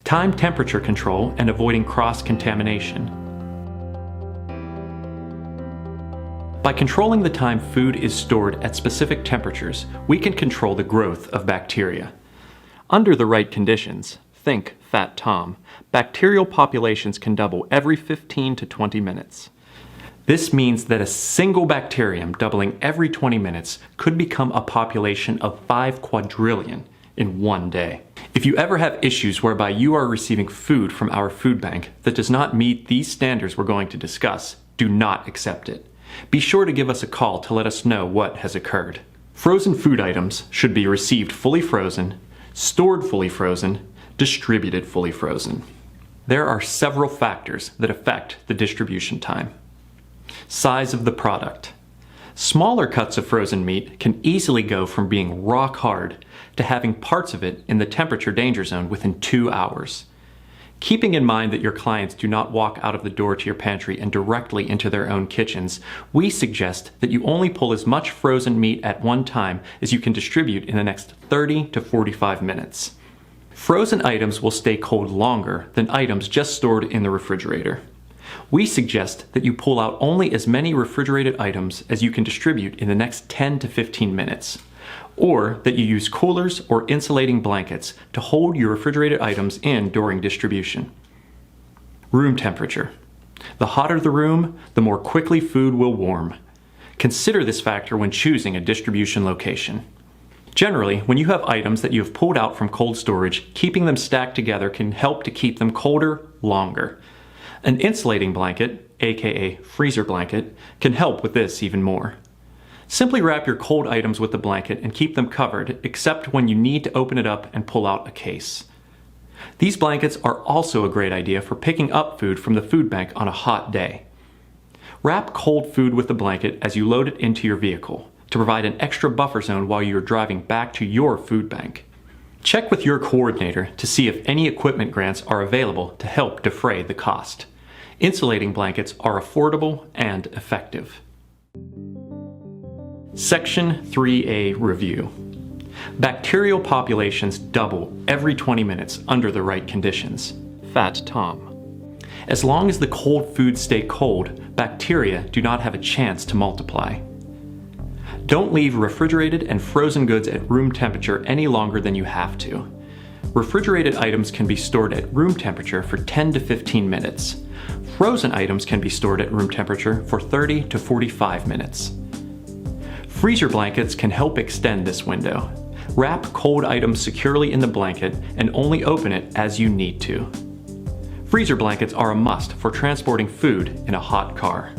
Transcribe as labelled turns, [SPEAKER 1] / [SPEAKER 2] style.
[SPEAKER 1] time temperature control and avoiding cross-contamination. By controlling the time food is stored at specific temperatures, we can control the growth of bacteria. Under the right conditions, think Fat Tom, bacterial populations can double every 15 to 20 minutes. This means that a single bacterium doubling every 20 minutes could become a population of 5 quadrillion in one day. If you ever have issues whereby you are receiving food from our food bank that does not meet these standards we're going to discuss, do not accept it. Be sure to give us a call to let us know what has occurred. Frozen food items should be received fully frozen, stored fully frozen, distributed fully frozen. There are several factors that affect the distribution time. Size of the product. Smaller cuts of frozen meat can easily go from being rock hard to having parts of it in the temperature danger zone within 2 hours. Keeping in mind that your clients do not walk out of the door to your pantry and directly into their own kitchens, we suggest that you only pull as much frozen meat at one time as you can distribute in the next 30 to 45 minutes. Frozen items will stay cold longer than items just stored in the refrigerator. We suggest that you pull out only as many refrigerated items as you can distribute in the next 10 to 15 minutes, or that you use coolers or insulating blankets to hold your refrigerated items in during distribution. Room temperature. The hotter the room, the more quickly food will warm. Consider this factor when choosing a distribution location. Generally, when you have items that you have pulled out from cold storage, keeping them stacked together can help to keep them colder longer. An insulating blanket, aka freezer blanket, can help with this even more. Simply wrap your cold items with the blanket and keep them covered, except when you need to open it up and pull out a case. These blankets are also a great idea for picking up food from the food bank on a hot day. Wrap cold food with the blanket as you load it into your vehicle to provide an extra buffer zone while you're driving back to your food bank. Check with your coordinator to see if any equipment grants are available to help defray the cost. Insulating blankets are affordable and effective. Section 3A Review. Bacterial populations double every 20 minutes under the right conditions. Fat Tom. As long as the cold foods stay cold, bacteria do not have a chance to multiply. Don't leave refrigerated and frozen goods at room temperature any longer than you have to. Refrigerated items can be stored at room temperature for 10 to 15 minutes. Frozen items can be stored at room temperature for 30 to 45 minutes. Freezer blankets can help extend this window. Wrap cold items securely in the blanket and only open it as you need to. Freezer blankets are a must for transporting food in a hot car.